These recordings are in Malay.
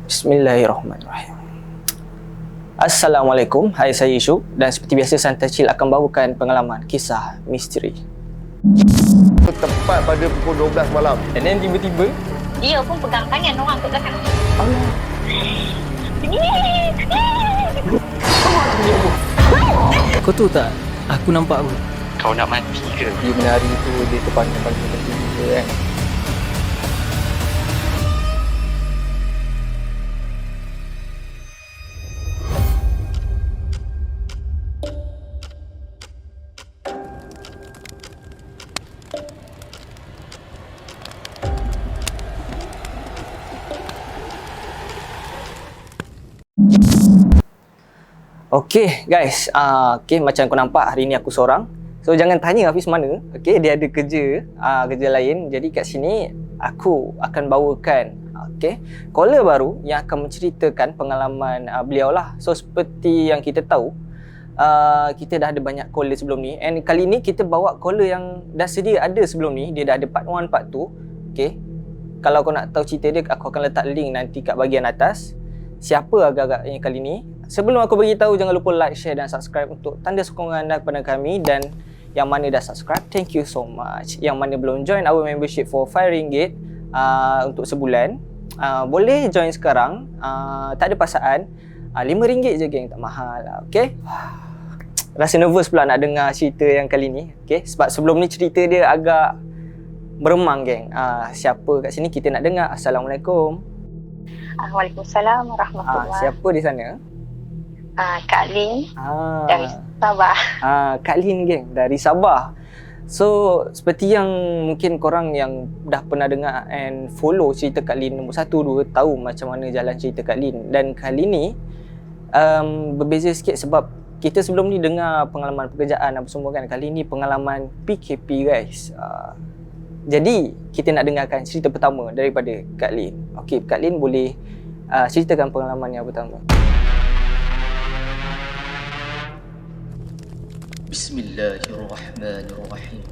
Bismillahirrahmanirrahim. Assalamualaikum, hai saya Isyuk dan seperti biasa Santai Chill akan bawakan pengalaman kisah misteri. Tepat pada pukul 12 malam. Dan then tiba-tiba dia pun pegang tangan orang kat belakang. Allah. Kau tahu tak, aku nampak apa? Kau nak mati ke? Dia menari tu, dia terpanjang-panjang ketiga kan. Okay guys, macam kau nampak hari ni aku seorang. So jangan tanya Hafiz mana. Okay, dia ada kerja lain. Jadi kat sini aku akan bawakan caller baru yang akan menceritakan pengalaman beliau lah. So seperti yang kita tahu, kita dah ada banyak caller sebelum ni. And kali ni kita bawa caller yang dah sedia ada sebelum ni. Dia dah ada part 1, part 2. Okay, kalau kau nak tahu cerita dia, aku akan letak link nanti kat bahagian atas. Siapa agak-agaknya kali ni. Sebelum aku beritahu, jangan lupa like, share dan subscribe untuk tanda sokongan anda kepada kami. Dan yang mana dah subscribe, thank you so much. Yang mana belum join our membership for RM5 untuk sebulan, boleh join sekarang. Tak ada paksaan. RM5 je geng, tak mahal. Okay, rasa nervous pula nak dengar cerita yang kali ni. Okay, sebab sebelum ni cerita dia agak meremang geng. Siapa kat sini kita nak dengar. Assalamualaikum. Waalaikumsalam warahmatullahi. Siapa di sana? Kak Lin dari Sabah. Kak Lin geng dari Sabah. So seperti yang mungkin korang yang dah pernah dengar and follow cerita Kak Lin nombor 1, 2 tahu macam mana jalan cerita Kak Lin. Dan kali ni berbeza sikit sebab kita sebelum ni dengar pengalaman pekerjaan apa semua kan. Kali ni pengalaman PKP guys. Jadi kita nak dengarkan cerita pertama daripada Kak Lin. Okey, Kak Lin boleh ceritakan pengalaman yang pertama. Bismillahirrahmanirrahim.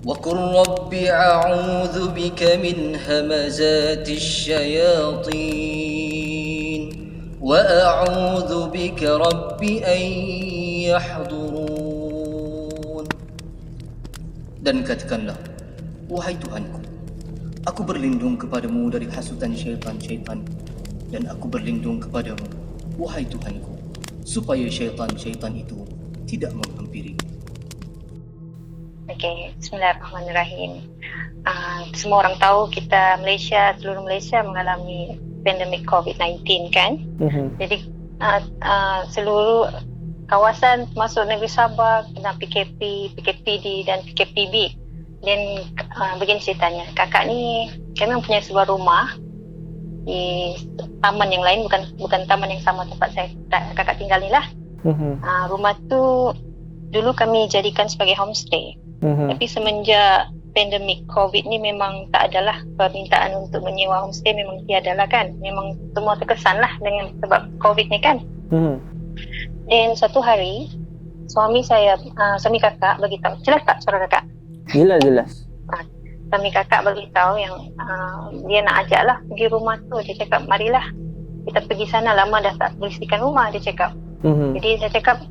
Wa qur rabbi a'udzu bika min hamazatis syayatin wa a'udzu bika rabbi an yahdurun. Dan katakanlah, wahai Tuhanku, aku berlindung kepadamu dari hasutan syaitan-syaitan, dan aku berlindung kepadamu, wahai Tuhanku, supaya syaitan-syaitan itu tidak menghampiri. Okey, bismillahirrahmanirrahim. Semua orang tahu kita seluruh Malaysia mengalami pandemik COVID-19 kan. Jadi seluruh kawasan termasuk negeri Sabah kena PKP, PKPD dan PKPB. Dan begini ceritanya, kakak ni kami mempunyai sebuah rumah di taman yang lain, bukan taman yang sama tempat kakak tinggal ni lah. Rumah tu dulu kami jadikan sebagai homestay. Tapi semenjak pandemik COVID ni memang tak adalah permintaan untuk menyewa homestay, memang tiada lah kan. Memang semua terkesan lah dengan sebab COVID ni kan. Dan satu hari suami kakak bagi tahu, jelas tak suara kakak? Jelas. Suami kakak bagi tahu yang dia nak ajak lah pergi rumah tu. Dia cakap, marilah kita pergi sana, lama dah tak bersihkan rumah, dia cakap. Jadi saya cakap,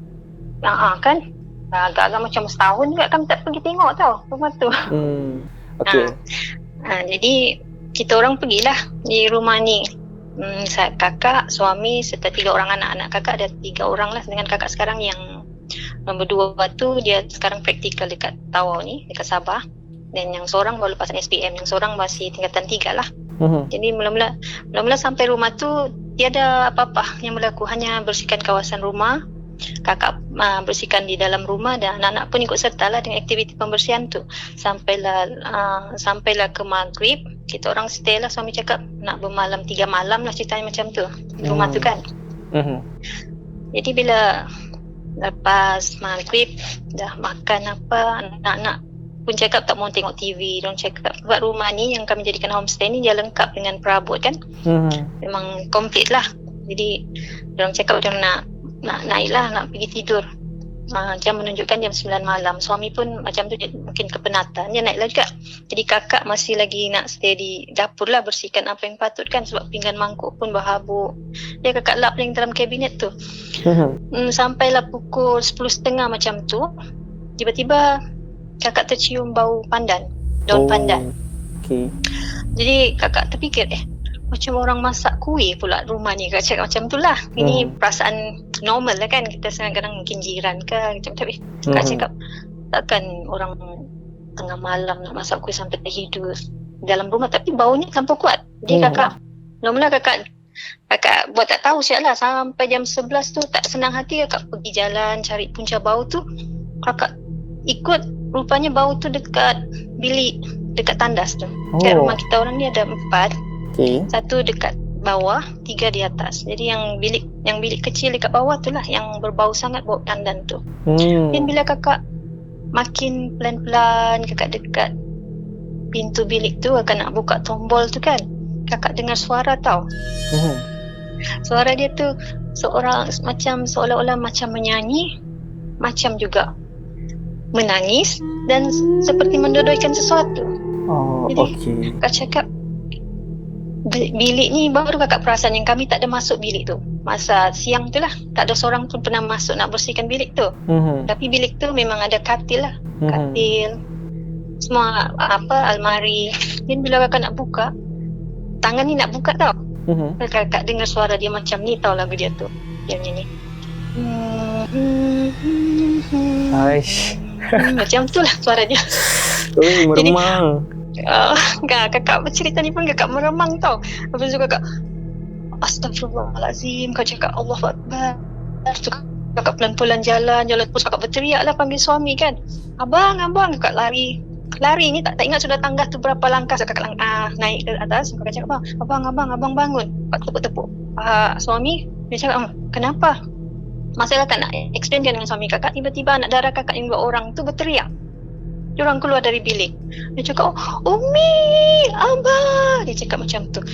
kan agak-agak macam setahun juga kami tak pergi tengok tau rumah tu. Okay. Jadi kita orang pergilah di rumah ni. Kakak, suami serta 3 orang anak kakak, ada 3 orang lah dengan kakak sekarang yang nombor 2 tu dia sekarang praktikal dekat Tawau ni, dekat Sabah. Dan yang seorang baru lepasan SPM, yang seorang masih tingkatan 3 lah. Jadi mula-mula sampai rumah tu tiada apa-apa yang berlaku, hanya bersihkan kawasan rumah. Kakak bersihkan di dalam rumah dan anak-anak pun ikut serta lah dengan aktiviti pembersihan tu. Sampailah ke maghrib, kita orang stay lah. Suami cakap nak bermalam 3 malam lah, ceritanya macam tu di rumah tu kan. Jadi bila lepas maghrib dah makan apa, anak-anak pun cakap tak mau tengok TV. Diorang cakap sebab rumah ni yang kami jadikan homestay ni dia lengkap dengan perabot kan. Memang komplit lah. Jadi diorang cakap diorang nak naik lah, nak pergi tidur. jam menunjukkan jam 9 malam. Suami pun macam tu, dia mungkin kepenatan, dia naik lah juga. Jadi kakak masih lagi nak stay di dapur lah, bersihkan apa yang patut kan, sebab pinggan mangkuk pun berhabuk. Dia kakak lap yang dalam kabinet tu. Sampailah pukul 10.30 macam tu, tiba-tiba kakak tercium bau pandan, daun pandan. Okay. Jadi kakak terfikir, macam orang masak kuih pula rumah ni. Kakak cakap macam tu lah. Ini perasaan normal lah kan. Kita kadang-kadang mungkin jiran ke macam tu. Kakak cakap, takkan orang tengah malam nak masak kuih sampai terhidur dalam rumah. Tapi baunya terlampau kuat. Jadi kakak, mula-mula kakak buat tak tahu siap lah. Sampai jam 11 tu tak senang hati. Kakak pergi jalan cari punca bau tu. Kakak ikut, rupanya bau tu dekat bilik, dekat tandas tu. Kat rumah kita orang ni ada 4. Okay. 1 dekat bawah, 3 di atas. Jadi yang bilik kecil dekat bawah tu lah yang berbau sangat, bau pandan tu. Dan bila kakak makin pelan-pelan kakak dekat pintu bilik tu, kakak nak buka tombol tu kan, kakak dengar suara tau. Suara dia tu seolah-olah macam menyanyi, macam juga menangis dan seperti mendodoikan sesuatu. Jadi kakak cakap, bilik ni baru kakak perasan yang kami tak ada masuk bilik tu. Masa siang tu lah, tak ada seorang pun pernah masuk nak bersihkan bilik tu. Tapi bilik tu memang ada katil lah. Katil, semua almari. Dan bila kakak nak buka, tangan ni nak buka tau. Kakak dengar suara dia macam ni tau, lagu dia tu. Dia nyanyi. Macam tu lah suara dia. Meremang. Kakak bercerita ni pun kakak meremang tau. Lepas tu kakak, Astaghfirullahalazim. Kau cakap Allahu Akbar. Kakak pelan-pelan jalan. Terus kakak berteriak lah, panggil suami kan. Abang. Kakak lari ni tak ingat sudah tangga tu berapa langkah. Kakak naik ke atas. Kakak cakap, abang bangun. Kakak tepuk-tepuk suami. Dia cakap, kenapa? Masalah tak nak explain kan dengan suami kakak. Tiba-tiba anak dara kakak yang 2 orang tu berteriak. Diorang keluar dari bilik. Dia cakap, Umi, Abah. Dia cakap macam tu.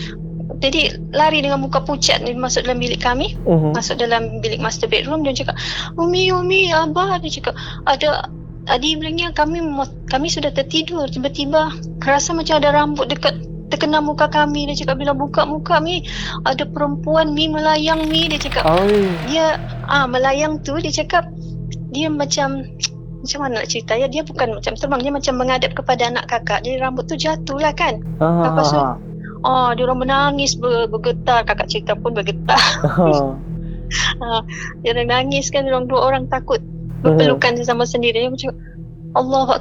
Jadi lari dengan muka pucat. Dia masuk dalam bilik kami. Masuk dalam bilik master bedroom. Dia cakap, Umi, Abah. Dia cakap, tadi bilangnya kami sudah tertidur. Tiba-tiba rasa macam ada rambut terkena muka kami. Dia cakap, bila buka muka Mi, ada perempuan Mi melayang Mi. Dia cakap, dia melayang tu. Dia cakap, dia macam mana nak cerita ya, dia bukan macam terbang, dia macam menghadap kepada anak kakak. Jadi rambut tu jatuh lah kan. Lepas tu dia orang menangis bergetar. Kakak cerita pun bergetar. Dia orang nangis kan. Dia orang 2 orang takut berpelukan sesama sendiri. Dia cakap Allahu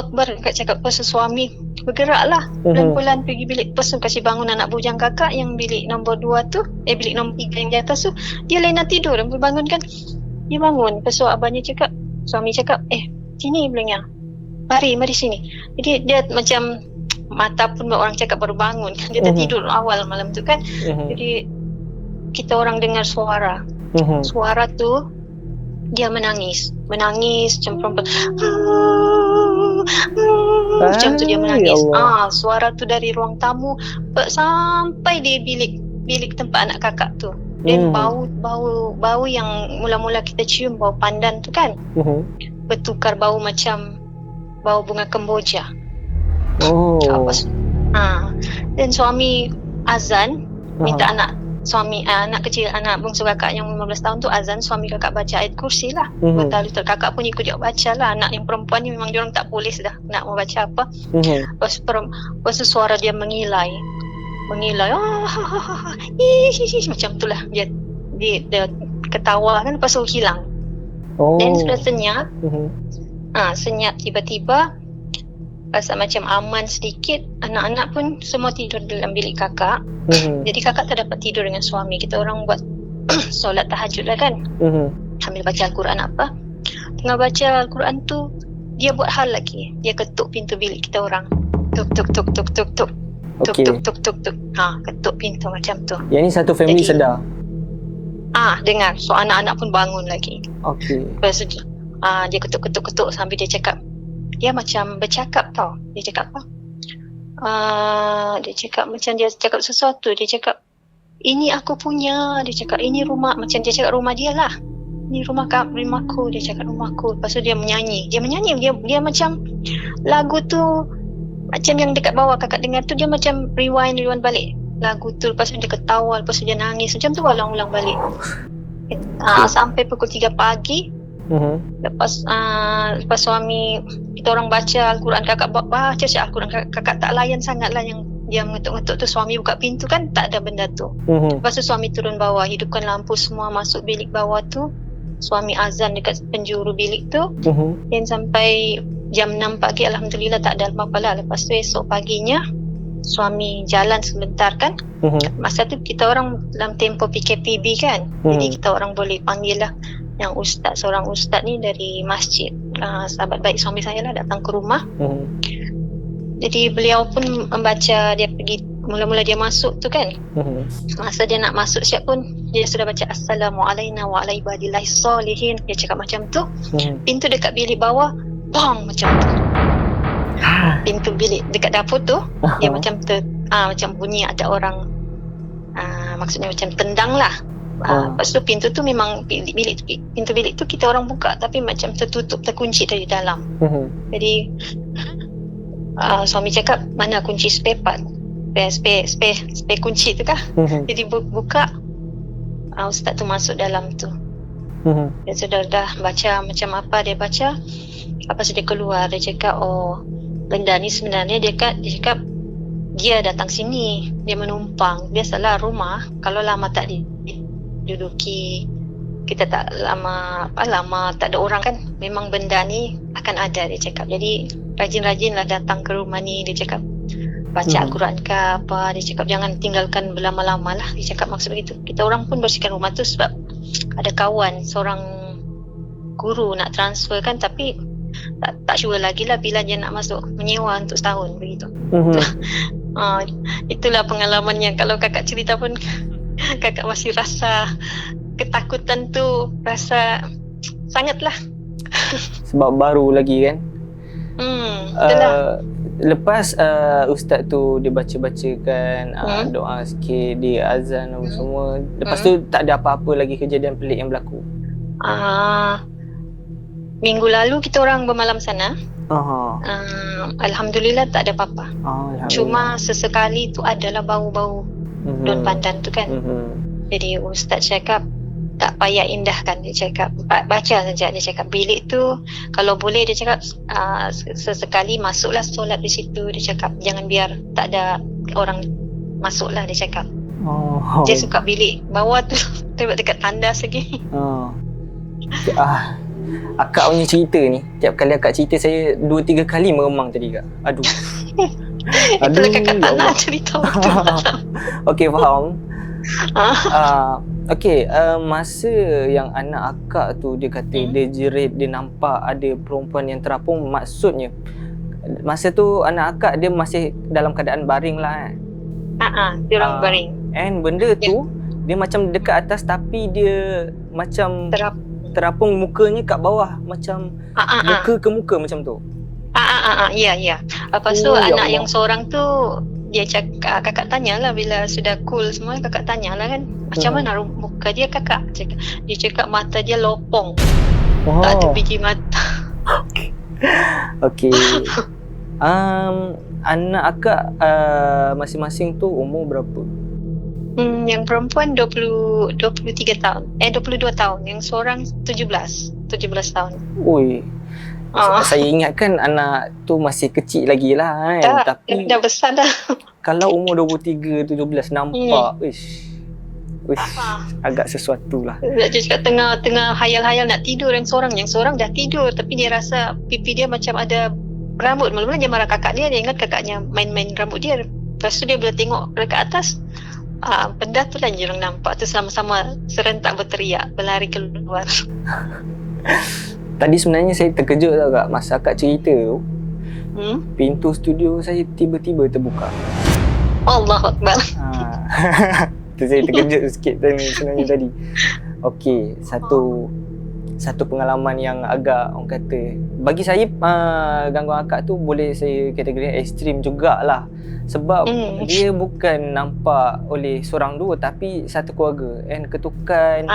Akbar. Kakak cakap pasal suami bergeraklah pelan-pelan pergi bilik pos, kasih bangun anak bujang kakak yang bilik nombor 2 tu, bilik nombor 3 yang di atas tu. Dia lain nak tidur, bangun kan. Dia bangun. Lepas tu abangnya cakap, suami cakap, sini bilangnya, mari sini. Jadi dia macam mata pun orang cakap baru bangun kan. Dia tertidur awal malam tu kan. Jadi kita orang dengar suara. Suara tu dia menangis macam perempuan. Macam tu dia menangis. Suara tu dari ruang tamu sampai di bilik tempat anak kakak tu. Dan bau yang mula-mula kita cium, bau pandan tu kan, bertukar bau macam bau bunga kemboja. Dan suami azan, minta anak kecil, anak bungsu kakak yang 15 tahun tu azan, suami kakak baca ayat kursi lah. Betul kakak pun ikut dia baca lah. Anak yang perempuan ni memang diorang tak boleh dah nak membaca apa. Lepas tu suara dia mengilai, macam tu lah. Dia ketawa kan. Lepas tu hilang. Dan sudah senyap. Senyap tiba-tiba rasa macam aman sedikit. Anak-anak pun semua tidur dalam bilik kakak. Jadi kakak tak dapat tidur dengan suami. Kita orang buat solat tahajud lah kan. Sambil baca Al-Quran apa. Tengah baca Al-Quran tu, dia buat hal lagi. Dia ketuk pintu bilik kita orang. Tuk. Ketuk pintu macam tu. Yang ni satu family jadi, sedar? Dengar. So anak-anak pun bangun lagi. Lepas tu dia ketuk sambil dia cakap, dia macam bercakap tau. Dia cakap apa? Dia cakap macam dia cakap sesuatu. Dia cakap, ini aku punya. Dia cakap, ini rumah. Macam dia cakap rumah dia lah. ni rumahku. Dia cakap rumahku. Lepas tu dia menyanyi. Dia macam lagu tu, macam yang dekat bawah kakak dengar tu, dia macam rewind balik lagu tu. Lepas tu dia ketawa, lepas tu dia nangis. Macam tu ulang-ulang balik. Sampai pukul 3 pagi. Lepas suami kita orang baca Al-Quran, kakak baca Al-Quran, kakak tak layan sangat lah yang dia mengetuk-ngetuk tu. Suami buka pintu kan, tak ada benda tu. Lepas tu suami turun bawah, hidupkan lampu semua, masuk bilik bawah tu. Suami azan dekat penjuru bilik tu. Dan sampai jam 6 pagi, Alhamdulillah tak ada apa-apa lah. Lepas tu esok paginya suami jalan sebentar kan. Masa tu kita orang dalam tempoh PKPB kan. Jadi kita orang boleh panggil lah yang ustaz, seorang ustaz ni dari masjid, sahabat baik suami saya lah, datang ke rumah. Jadi beliau pun membaca, dia pergi, mula-mula dia masuk tu kan. Masa dia nak masuk siap pun, dia sudah baca Assalamualaikum wa ala ibadillahis solihin. Dia cakap macam tu. Pintu dekat bilik bawah, bang, macam tu. Pintu bilik dekat dapur tu, dia macam tu, macam bunyi ada orang, maksudnya macam tendang lah. Lepas tu pintu tu memang pintu bilik tu kita orang buka, tapi macam tertutup, terkunci dari dalam. Jadi suami cakap, mana kunci spare part, spare kunci tu kah? Jadi buka, ustaz tu masuk dalam tu. Dia sudah baca macam apa dia baca. Lepas dia keluar, dia cakap, oh benda ni sebenarnya dia cakap dia datang sini, dia menumpang. Biasalah rumah kalau lama tak diduduki, kita tak lama tak ada orang kan, memang benda ni akan ada, dia cakap. Jadi rajin-rajinlah datang ke rumah ni, dia cakap. Baca Al-Quran ke apa, dia cakap jangan tinggalkan berlama-lama lah, dia cakap maksud begitu. Kita orang pun bersihkan rumah tu sebab ada kawan seorang guru nak transfer kan, tapi tak sure lagi lah bila dia nak masuk, menyewa untuk setahun begitu. Itulah pengalaman yang kalau kakak cerita pun kakak masih rasa ketakutan tu, rasa sangatlah. Sebab baru lagi kan. Itulah. Lepas ustaz tu dia baca-bacakan doa sikit, dia azan semua. Lepas tu tak ada apa-apa lagi kejadian pelik yang berlaku. Minggu lalu kita orang bermalam sana. Alhamdulillah tak ada apa-apa. Cuma sesekali tu adalah bau-bau daun pandan tu kan. Jadi ustaz cakap tak payah indahkan, dia cakap baca saja. Dia cakap bilik tu kalau boleh, dia cakap sesekali masuklah solat di situ. Dia cakap jangan biar tak ada orang masuklah, dia cakap. Dia suka bilik bawah tu dekat tandas lagi. Akak punya cerita ni, tiap kali akak cerita saya 2-3 kali meremang tadi kak. Aduh. Itulah kakak tak nak cerita betul. Okey, faham. Masa yang anak akak tu dia kata dia jerit, dia nampak ada perempuan yang terapung, maksudnya masa tu anak akak dia masih dalam keadaan baring lah dia orang baring. And benda tu dia macam dekat atas, tapi dia macam terapung mukanya kat bawah, macam muka ke muka macam tu. Ya. Lepas tu anak yang seorang tu dia cakap, kakak tanyalah bila sudah cool semua, kakak tanyalah kan macam mana muka dia, kakak cakap, dia cakap mata dia lopong. Tak ada biji mata. Okey. Anak akak masing-masing tu umur berapa? Yang perempuan 23 tahun. 22 tahun. Yang seorang 17 tahun. Ui. Saya ingatkan anak tu masih kecil lagi lah kan. Tapi dah besar dah. Kalau umur 23, 17 nampak agak sesuatu lah. Dia cakap tengah hayal-hayal nak tidur yang seorang dah tidur, tapi dia rasa pipi dia macam ada rambut. Mula-mula dia marah kakak dia ingat kakaknya main-main rambut dia. Lepas tu dia bila tengok dekat atas, benda tu lah yang nampak tu, sama-sama serentak berteriak, berlari keluar. Tadi sebenarnya saya terkejut tau kak, masa akak cerita tu pintu studio saya tiba-tiba terbuka. Allahu Akbar. Tu saya terkejut sikit sebenarnya tadi. Okey, satu pengalaman yang agak orang kata, bagi saya gangguan akak tu boleh saya kategorikan ekstrim jugalah. Sebab dia bukan nampak oleh seorang dua, tapi satu keluarga. And ketukan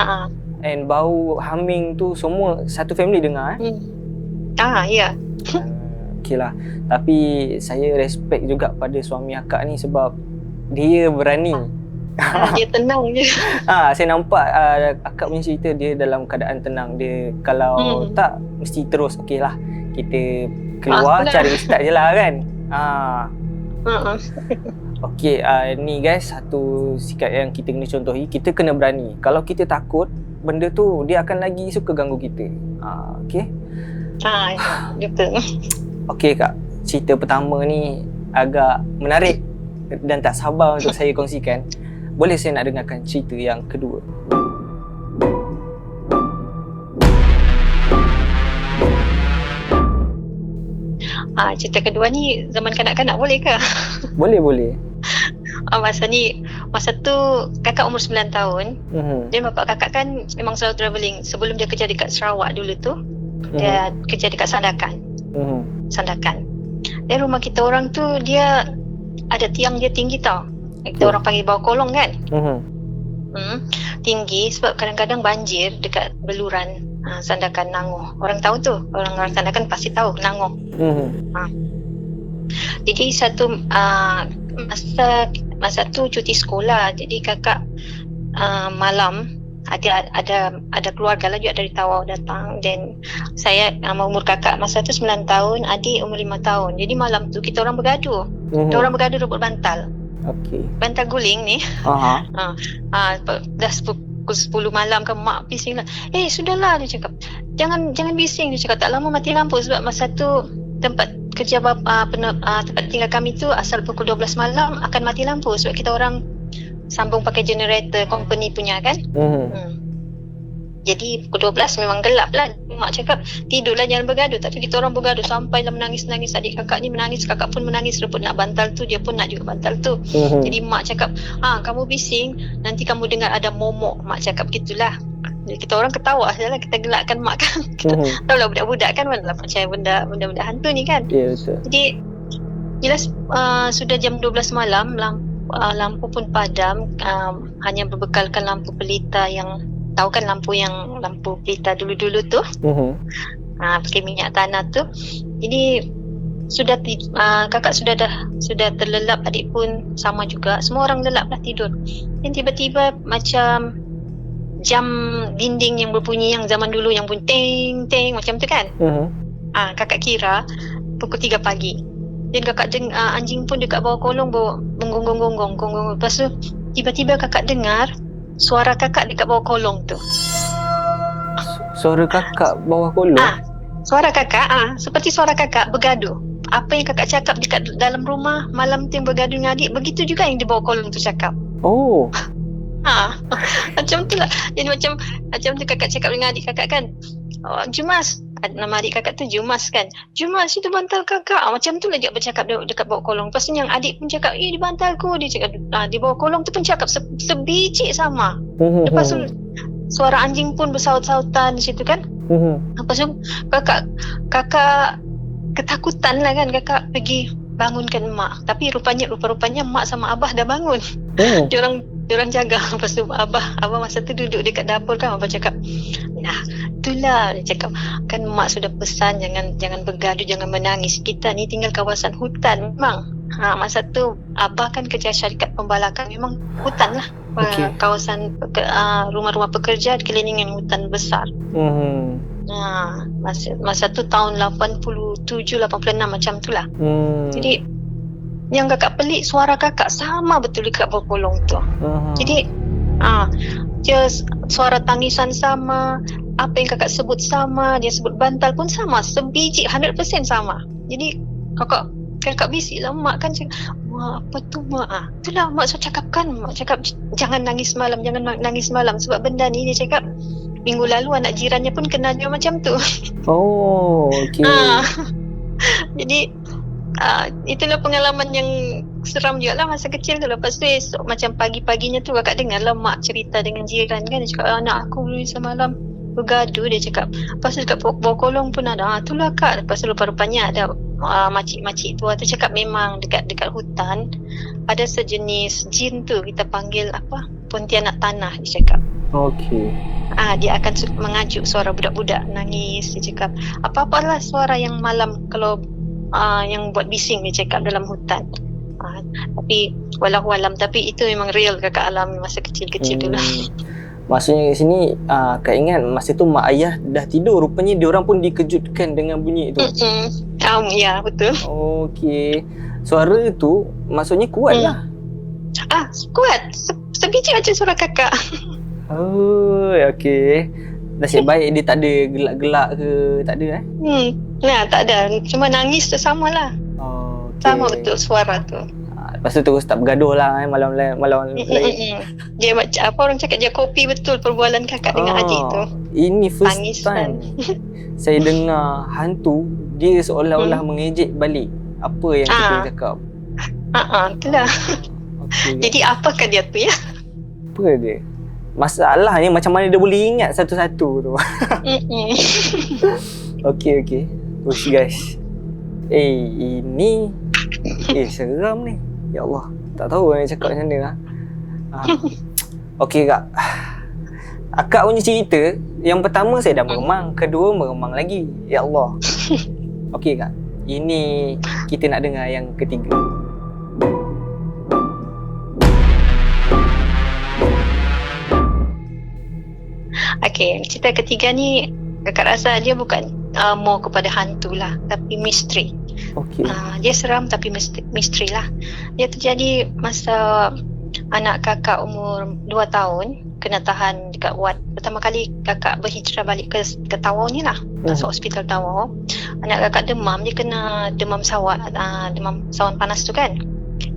and bau humming tu semua satu family dengar. Ya. Okey lah. Tapi saya respect juga pada suami akak ni sebab dia berani. Dia tenang je. Saya nampak akak punya cerita dia dalam keadaan tenang. Dia kalau tak mesti terus okey lah. Kita keluar cari ustaz je lah kan. Okey, ni guys satu sikap yang kita kena contohi. Kita kena berani. Kalau kita takut, benda tu dia akan lagi suka ganggu kita. Okey. Betul. Okey Kak, cerita pertama ni agak menarik dan tak sabar untuk saya kongsikan. Boleh saya nak dengarkan cerita yang kedua? Cerita kedua ni zaman kanak-kanak boleh ke? Boleh. Masa tu kakak umur 9 tahun. Dia bapak kakak kan memang selalu travelling. Sebelum dia kerja dekat Sarawak dulu tu, dia kerja dekat Sandakan. Sandakan. Dan rumah kita orang tu dia ada tiang dia tinggi tau. Kita orang panggil bawah kolong kan. Tinggi sebab kadang-kadang banjir dekat beluran Sandakan Nangoh. Orang tahu tu. Orang Sandakan pasti tahu Nangoh. Jadi masa tu cuti sekolah. Jadi kakak malam ada keluarga lah juga dari Tawau datang, dan saya umur kakak masa tu 9 tahun, adik umur 5 tahun. Jadi malam tu kita orang bergaduh. Kita orang bergaduh rebut bantal. Okey. Bantal guling ni. Dah pukul 10 malam kan, mak bising lah. Sudahlah, dia cakap. Jangan bising, dia cakap. Tak lama mati lampu sebab masa tu tempat kerja tempat tinggal kami tu asal pukul 12 malam akan mati lampu sebab kita orang sambung pakai generator company punya kan. Jadi pukul 12 memang gelap lah. Mak cakap tidurlah, jangan bergaduh. Tapi kita orang bergaduh sampailah menangis-nangis. Adik kakak ni menangis, kakak pun menangis, rebut nak bantal tu, dia pun nak juga bantal tu. Jadi mak cakap, kamu bising, nanti kamu dengar ada momok. Mak cakap gitulah. Jadi kita orang ketawa sajalah, kita gelakkan mak kan. Tahu lah budak-budak kan mana lah percaya benda-benda hantu ni kan. Betul. Jadi jelas sudah jam 12 malam, lampu pun padam, hanya berbekalkan lampu pelita yang tahu kan, lampu pelita dulu-dulu tu. Pakai minyak tanah tu. Jadi kakak sudah terlelap, adik pun sama juga. Semua orang lelap lah tidur. Dan tiba-tiba macam jam dinding yang berbunyi yang zaman dulu yang bunyi ting-ting macam tu kan. Kakak kira pukul 3 pagi. Dan kakak anjing pun dekat bawah kolong menggonggong-gonggong. Lepas tu tiba-tiba kakak dengar suara kakak dekat bawah kolong tu. Suara kakak bawah kolong? Suara kakak, seperti suara kakak bergaduh. Apa yang kakak cakap dekat dalam rumah malam tu yang bergaduh dengan adik, begitu juga yang di bawah kolong tu cakap. Macam tu lah. Jadi macam tu kakak cakap dengan adik kakak kan, Jumas, nama adik kakak tu Jumas kan. Jumas, itu bantal kakak. Macam tu lah dia bercakap dekat bawah kolong. Lepas tu yang adik pun cakap, di bantalku. Dia cakap, di bawah kolong tu pun cakap sebiji sama. Lepas tu suara anjing pun bersaut-sautan di situ kan. Lepas tu kakak ketakutan lah kan. Kakak pergi bangunkan mak. Tapi rupa-rupanya mak sama abah dah bangun. Diorang jaga. Lepas tu abah masa tu duduk dekat dapur kan. Abah cakap, itulah dia cakap, kan mak sudah pesan jangan bergaduh, jangan menangis. Kita ni tinggal kawasan hutan memang. Masa tu abah kan kerja syarikat pembalakan, memang hutan lah. Kawasan rumah-rumah pekerja dikelilingi hutan besar. Masa tu tahun 87, 86 macam tu lah. Jadi yang kakak pelik, suara kakak sama betul dekat bawah kolong tu. Jadi dia suara tangisan sama, apa yang kakak sebut sama, dia sebut bantal pun sama, sebiji 100% sama. Jadi kakak bisik lah mak kan cakap, mak apa tu mak? Itulah mak cakapkan, mak cakap jangan nangis malam sebab benda ni dia cakap minggu lalu anak jirannya pun kena juga macam tu. Okey. Jadi itulah pengalaman yang seram juga lah masa kecil tu. Lepas tu esok macam pagi-paginya tu kakak dengar lah mak cerita dengan jiran kan. Dia cakap anak aku semalam bergaduh, dia cakap. Lepas tu dekat bawah kolong pun ada. Itulah kak. Lepas tu rupa-rupanya ada makcik-makcik tua tu cakap memang dekat hutan ada sejenis jin tu, kita panggil apa, pontianak tanah dia cakap. Okey. Dia akan mengajuk suara budak-budak nangis. Dia cakap apa-apalah suara yang malam kalau yang buat bising, dia cakap dalam hutan. Tapi wallahualam, tapi itu memang real kakak alami masa kecil-kecil dulu. Maksudnya kat sini Kak ingat masa tu mak ayah dah tidur, rupanya diorang pun dikejutkan dengan bunyi itu. Ya, betul. Okey. Suara tu maksudnya kuat lah. Kuat. Sebiji macam suara kakak. Oh, okey. Nasib baik dia tak ada gelak-gelak ke, tak ada Nah, tak ada. Cuma nangis tu samalah. Okay. Sama betul suara tu. Lepas tu terus tak bergaduh lah malam lain. Dia macam apa orang cakap, dia kopi betul perbualan kakak dengan adik tu. Ini first Tangis time saya dengar hantu dia seolah-olah mengejek balik apa yang kita cakap. Itulah. Okay. Jadi apakah dia tu ya? Apa dia? Masalahnya macam mana dia boleh ingat satu-satu tu. Okey. Ush guys. Ini seram ni. Ya Allah, tak tahu nak cakap macam mana lah. Okey Kak. Akak punya cerita, yang pertama saya dah meremang, kedua meremang lagi. Ya Allah. Okey Kak. Ini kita nak dengar yang ketiga. Okey, cerita ketiga ni kakak rasa dia bukan more kepada hantu lah, tapi misteri. Okey. Dia seram tapi misteri lah. Dia terjadi masa anak kakak umur 2 tahun kena tahan dekat ward. Pertama kali kakak berhijrah balik ke Tawau ni lah, masuk hospital Tawau. Anak kakak demam, dia kena demam demam sawan panas tu kan.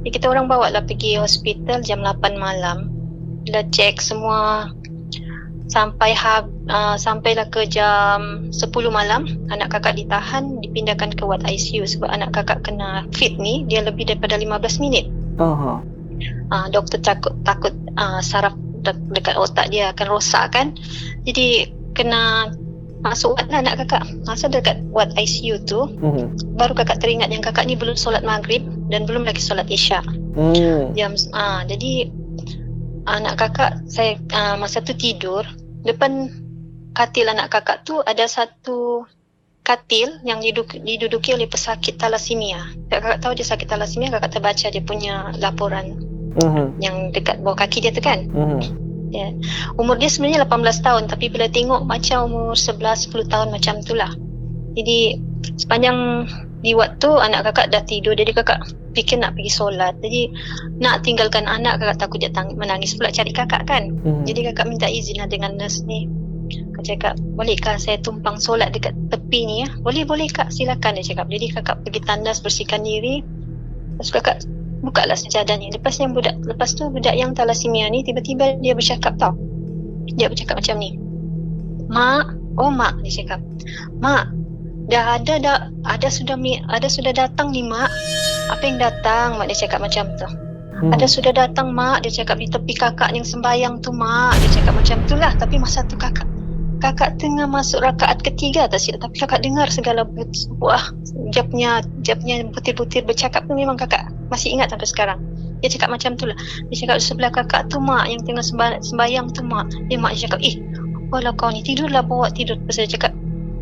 Jadi kita orang bawa lah pergi hospital jam 8 malam. Bila cek semua sampailah ke jam 10 malam, anak kakak ditahan, dipindahkan ke ward ICU sebab anak kakak kena fit ni dia lebih daripada 15 minit. Doktor takut saraf dekat otak dia akan rosak kan. Jadi kena masuk ward lah anak kakak. Masa dekat ward ICU tu, baru kakak teringat yang kakak ni belum solat maghrib dan belum lagi solat isyak. Jadi anak kakak saya masa tu tidur depan katil anak kakak tu ada satu katil yang diduduki oleh pesakit thalassemia. Kakak tahu dia sakit thalassemia, kakak terbaca dia punya laporan yang dekat bawah kaki dia tu kan. Umur dia sebenarnya 18 tahun tapi bila tengok macam umur 11-10 tahun macam tu lah. Jadi sepanjang di waktu anak kakak dah tidur, jadi kakak fikir nak pergi solat. Jadi nak tinggalkan anak, kakak takut dia menangis pula cari kakak kan. Jadi kakak minta izin lah dengan nurse ni. Kakak cakap, bolehkah saya tumpang solat dekat tepi ni ya? Boleh kak, silakan dia cakap. Jadi kakak pergi tandas, bersihkan diri. Lepas kakak bukalah sejadahnya. Lepas tu budak yang thalassemia ni tiba-tiba dia bercakap tau. Dia bercakap macam ni. Mak, dia cakap. Mak, ada sudah datang ni mak. Apa yang datang? Mak dia cakap macam tu. Ada sudah datang mak, dia cakap di tepi kakak yang sembayang tu mak. Dia cakap macam tu lah. Tapi masa tu kakak tengah masuk rakaat ketiga tapi kakak dengar segala dia punya butir-butir bercakap tu memang kakak masih ingat sampai sekarang. Dia cakap macam tu lah. Dia cakap sebelah kakak tu mak yang tengah sembayang tu mak. Mak dia cakap apalah kau ni, tidurlah, bawa tidur. Lepas dia cakap,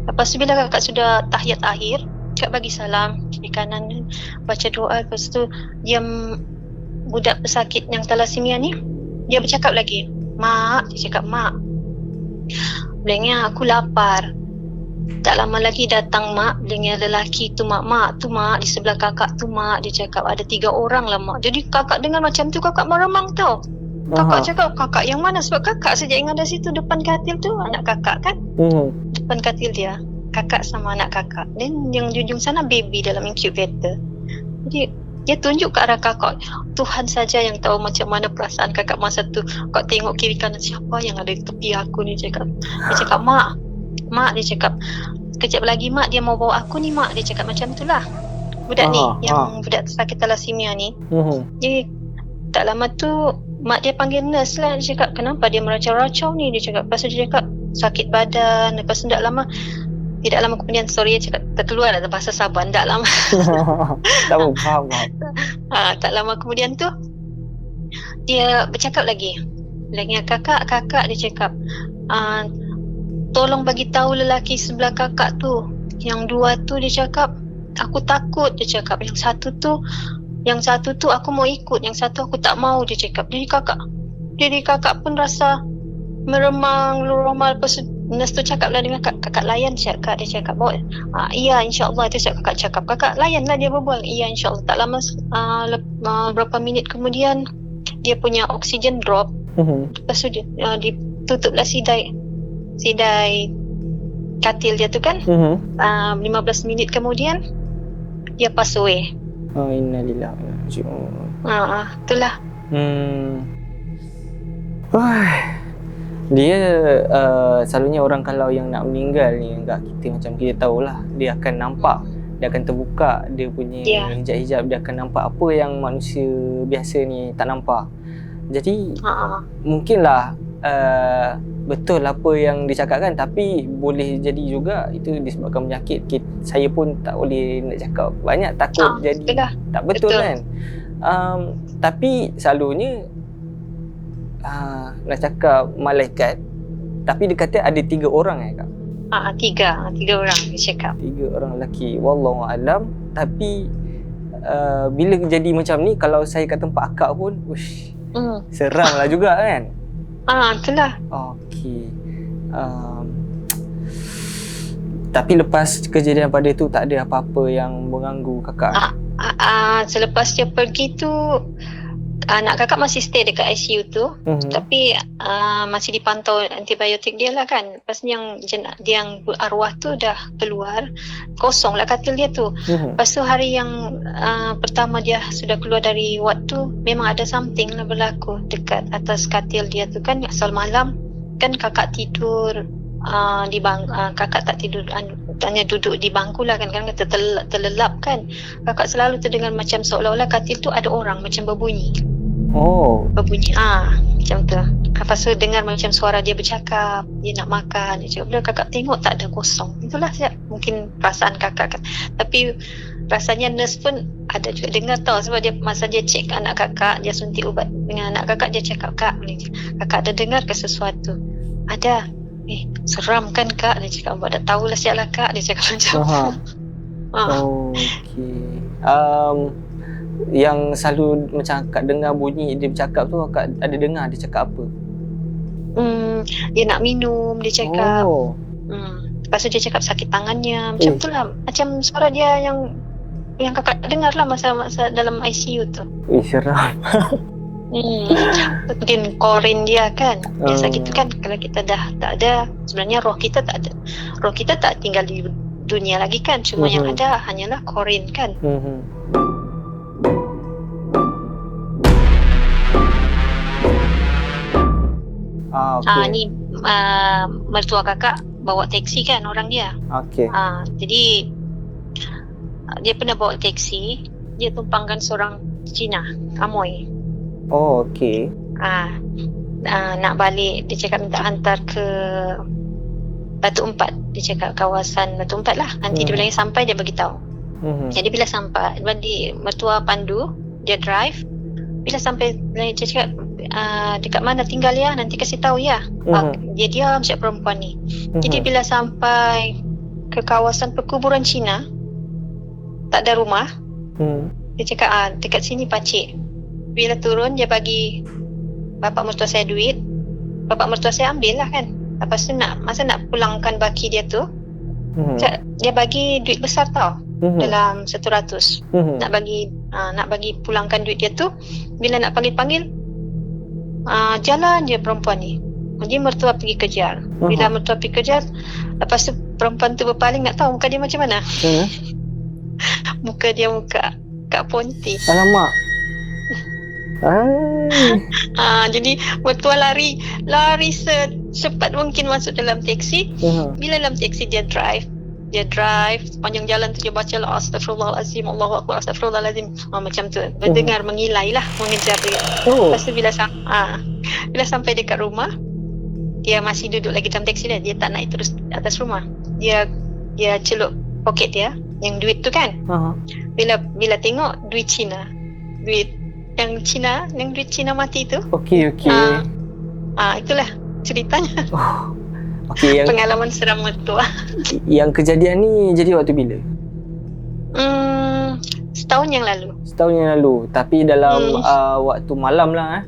lepas tu bila kakak sudah tahiyat akhir, kakak bagi salam kiri kanan, baca doa. Lepas tu diam, budak pesakit yang thalassemia ni dia bercakap lagi. Mak, dia cakap mak, bilangnya aku lapar. Tak lama lagi datang mak, bilangnya lelaki tu mak tu mak di sebelah kakak tu mak. Dia cakap ada 3 orang lah mak. Jadi kakak dengar macam tu kakak meremang tau. Kakak cakap, kakak yang mana? Sebab kakak sejak yang ada situ depan katil tu, anak kakak kan. Depan katil dia, kakak sama anak kakak. Dan yang di ujung sana baby dalam incubator. Jadi dia tunjuk ke arah kakak. Tuhan saja yang tahu macam mana perasaan kakak masa tu. Kakak tengok kiri kanan, siapa yang ada di tepi aku ni, cakap. Dia cakap, mak, dia cakap, kejap lagi mak dia mau bawa aku ni mak. Dia cakap macam tu lah. Budak ni, yang budak sakit thalassemia ni. Jadi tak lama tu mak dia panggil nurse lah. Dia cakap, kenapa dia meracau-racau ni? Dia cakap, lepas tu dia cakap sakit badan. Lepas tu tidak lama kemudian, sorry dia cakap terkeluar lah bahasa Saban. Tak lama faham. tak lama kemudian tu dia bercakap lagi. Bila ingat kakak dia cakap, tolong bagi tahu lelaki sebelah kakak tu. Yang dua tu dia cakap, aku takut, dia cakap. Yang satu tu aku mau ikut, yang satu aku tak mau, dia cakap. Jadi kakak pun rasa meremang, loromal. Lepas tu nurse tu cakap lah dengan kakak layan cakap, dia cakap bawa, iya insyaAllah, itu kakak cakap, kakak layan lah, dia berbual, iya insyaAllah. Tak lama berapa minit kemudian dia punya oksigen drop. Lepas tu ditutup lah sidai katil dia tu kan. 15 minit kemudian dia pass away. Innalillahi wa inna ilaihi raji'un. Itulah. Wah. Dia selalunya orang kalau yang nak meninggal ni, enggak, kita macam kita tahulah, dia akan nampak, dia akan terbuka dia punya hijab-hijab, dia akan nampak apa yang manusia biasa ni tak nampak. Jadi mungkinlah betul apa yang dicakapkan, tapi boleh jadi juga itu disebabkan penyakit. Saya pun tak boleh nak cakap banyak, takut jadi tak betul kan. Tapi selalunya nak cakap malaikat, tapi dia kata ada 3 orang Kak? Tiga orang dia cakap. 3 orang lelaki, wallahu alam. Tapi bila jadi macam ni, kalau saya kat tempat akak pun seram lah juga kan. Itulah. Okey. Tapi lepas kejadian pada tu tak ada apa-apa yang mengganggu kakak? Selepas dia pergi tu, anak kakak masih stay dekat ICU tu. Tapi masih dipantau antibiotik dia lah kan. Lepas ni yang arwah tu dah keluar, kosong lah katil dia tu. Lepas tu hari yang pertama dia sudah keluar dari ward tu, memang ada something lah berlaku dekat atas katil dia tu kan. Asal malam kan kakak tidur di kakak tak tidur, hanya duduk di bangku lah kan, terlelap kan. Kakak selalu terdengar macam seolah-olah katil tu ada orang macam berbunyi. Berbunyi macam tu. Lepas tu dengar macam suara dia bercakap, dia nak makan, dia cakap. Bila kakak tengok tak ada, kosong. Itulah mungkin perasaan kakak kan. Tapi rasanya nurse pun ada juga dengar tau, sebab dia masa dia cek anak kakak, dia suntik ubat dengan anak kakak, dia cakap, kakak ada dengar ke sesuatu? Ada. Seram kan kak, dia cakap. Buat dah tahulah siap lah kak, dia cakap macam Okey. Yang selalu macam akak dengar bunyi dia bercakap tu, akak ada dengar dia cakap apa? Dia nak minum, dia cakap. Lepas tu dia cakap sakit tangannya. Macam tu lah. Macam suara dia yang kakak dengar lah masa dalam ICU tu. Seram. Mungkin korin dia kan. Biasa gitu kan, kalau kita dah tak ada, sebenarnya roh kita tak ada. Roh kita tak tinggal di dunia lagi kan. Cuma yang ada hanyalah korin kan. Ni mertua kakak bawa teksi kan orang dia. Jadi dia pernah bawa teksi, dia tumpangkan seorang Cina, Amoy. Nak balik, dia cakap minta hantar ke Batu Empat. Dia cakap kawasan Batu Empat lah. Nanti dia bilang sampai, dia beritahu. Jadi bila sampai, mertua pandu, dia drive. Bila sampai, dia cakap dekat mana tinggal ya, nanti kasih tahu ya. Dia diam siap perempuan ni. Jadi bila sampai ke kawasan perkuburan Cina, tak ada rumah. Dia cakap dekat sini pakcik. Bila turun, dia bagi bapak mertua saya duit. Bapak mertua saya ambil lah kan. Lepas tu masa nak pulangkan baki dia tu, dia bagi duit besar tau, dalam 100. Nak bagi pulangkan duit dia tu. Bila nak panggil-panggil, jalan je perempuan ni. Jadi mertua pergi kejar. Bila mertua pergi kejar, lepas tu perempuan tu berpaling, nak tahu muka dia macam mana? Muka dia muka Kak Ponti. Alamak. Jadi mertua lari secepat mungkin masuk dalam teksi. Bila dalam teksi dia drive sepanjang jalan tu, dia baca lah astagfirullahalazim, Allahu akbar, astagfirullahalazim, macam tu. Dengar mengilai lah, mengejar dia. Lepas tu bila sampai dekat rumah, dia masih duduk lagi dalam teksi dia tak naik terus atas rumah. Dia celup poket dia yang duit tu kan. Bila tengok duit Cina, duit Cina mati tu. Itulah ceritanya. Oh. Okey, Pengalaman seram mertua. yang kejadian ni jadi waktu bila? Setahun yang lalu. Setahun yang lalu. Tapi dalam waktu malam lah.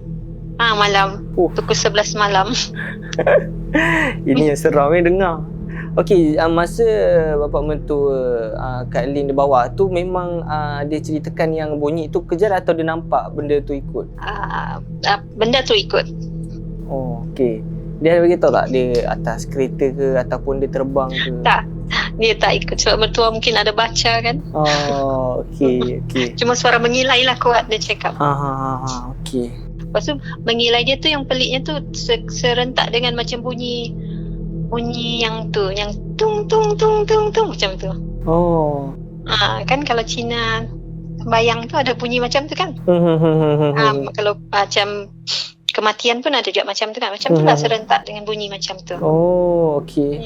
Malam. Pukul 11 malam. Ini yang seram dengar. Okey, masa bapa mentua Kak Lin dia bawa tu memang dia ceritakan yang bunyi tu kejar atau dia nampak benda tu ikut? Benda tu ikut. Oh, okey. Dia ada beritahu tak dia atas kereta ke ataupun dia terbang ke? Tak. Dia tak ikut sebab mertua mungkin ada baca kan. Oh, okey. Cuma suara mengilai lah kuat dia cakap. Okey. Lepas tu mengilai dia tu yang peliknya tu serentak dengan macam bunyi yang tu, yang tung tung tung tung tung macam tu. Oh. Kan kalau Cina bayang tu ada bunyi macam tu kan. Kalau macam kematian pun ada juga macam tu kan. Macam tu lah serentak dengan bunyi macam tu. Oh, okey.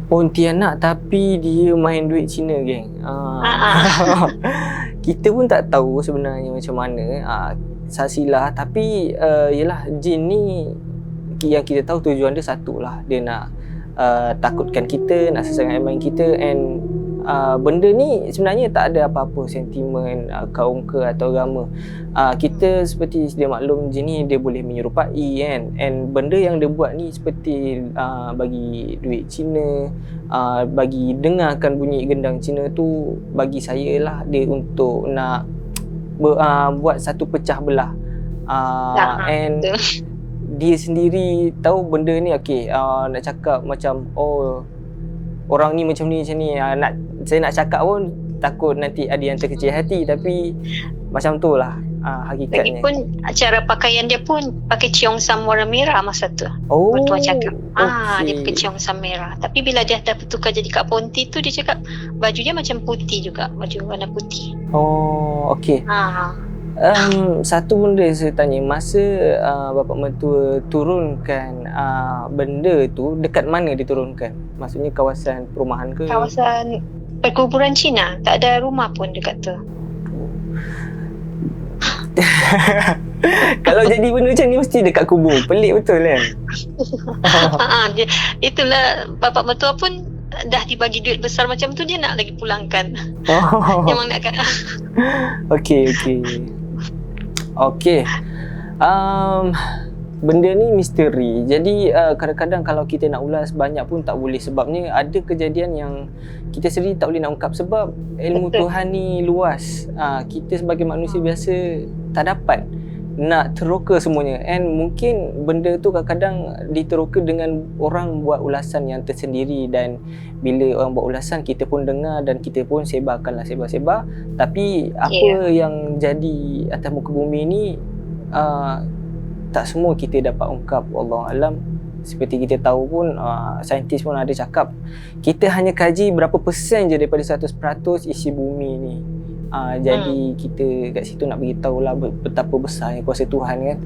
Pontianak tapi dia main duit Cina, geng. Kita pun tak tahu sebenarnya macam mana Sasilah. Tapi yelah, jin ni yang kita tahu tujuan dia satu lah. Dia nak takutkan kita, nak sesatkan main kita. And benda ni sebenarnya tak ada apa-apa sentimen kaum ke atau agama. Kita seperti sedia maklum, jin ni dia boleh menyerupai kan. And benda yang dia buat ni seperti bagi duit Cina, bagi dengarkan bunyi gendang Cina tu, bagi saya lah dia untuk nak buat satu pecah belah. And dia sendiri tahu benda ni nak cakap macam orang ni macam ni saya nak cakap pun takut nanti ada yang terkecil hati, tapi macam tu lah hakikatnya. Lagipun cara pakaian dia pun pakai cheongsam warna merah masa tu. Mertua cakap dia pakai cheongsam merah. Tapi bila dia dah bertukar jadi Kak Ponti tu, dia cakap baju dia macam putih juga, baju warna putih. Okey. Satu benda saya tanya, masa bapa mentua turunkan benda tu, dekat mana diturunkan? Maksudnya kawasan perumahan ke? Kawasan perkuburan Cina, tak ada rumah pun dekat tu. Kalau jadi benda macam ni mesti dekat kubur. Pelik betul kan? Itulah bapa mentua pun dah dibagi duit besar macam tu, dia nak lagi pulangkan. Memang nak kan. Okey. Benda ni misteri. Jadi kadang-kadang kalau kita nak ulas banyak pun tak boleh, sebabnya ada kejadian yang kita sendiri tak boleh nak ungkap sebab ilmu Tuhan ni luas. Kita sebagai manusia biasa tak dapat nak teroka semuanya. And mungkin benda tu kadang-kadang diteroka dengan orang buat ulasan yang tersendiri, dan bila orang buat ulasan kita pun dengar dan kita pun sebarkanlah sebar-sebar. Tapi apa yang jadi atas muka bumi ni tak semua kita dapat ungkap, wallahu alam. Seperti kita tahu pun saintis pun ada cakap kita hanya kaji berapa persen je daripada 100% isi bumi ni. Jadi kita kat situ nak beritahu lah betapa besarnya kuasa Tuhan kan.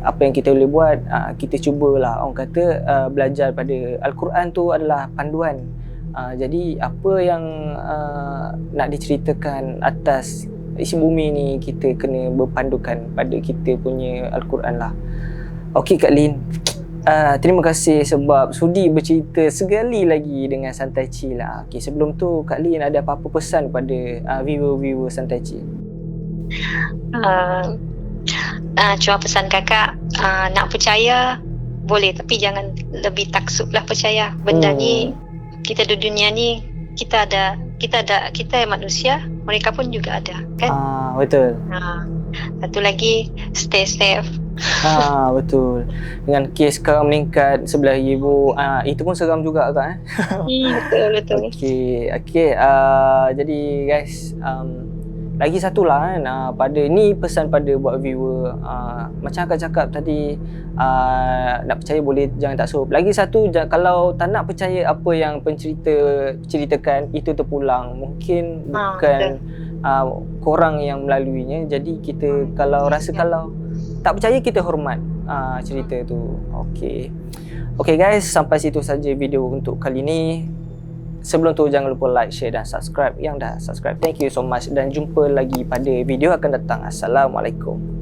Apa yang kita boleh buat, kita cubalah, orang kata belajar pada Al-Quran tu adalah panduan. Jadi apa yang nak diceritakan atas isi bumi ni, kita kena berpandukan pada kita punya Al-Quran lah. Okey Kak Lin, terima kasih sebab sudi bercerita sekali lagi dengan Santai Chill lah. Okey, sebelum tu Kak Lin ada apa-apa pesan pada viewer-viewer Santai Chill? Cuma pesan kakak, nak percaya boleh, tapi jangan lebih taksub lah percaya. Benda ni, kita di dunia ni kita yang manusia, mereka pun juga ada kan. Betul. Satu lagi, stay safe. Betul. Dengan kes sekarang meningkat 11,000, itu pun seram juga Kak. Betul. Okey. Jadi guys, lagi satu lah kan, pada ni pesan pada buat viewer, macam Kak cakap tadi, nak percaya boleh, jangan taksub. Lagi satu, kalau tak nak percaya apa yang pencerita ceritakan, itu terpulang. Mungkin bukan korang yang melaluinya. Jadi kita kalau rasa kalau tak percaya, kita hormat cerita tu. Okey guys, sampai situ saja video untuk kali ni. Sebelum tu jangan lupa like, share dan subscribe. Yang dah subscribe, thank you so much, dan jumpa lagi pada video akan datang. Assalamualaikum.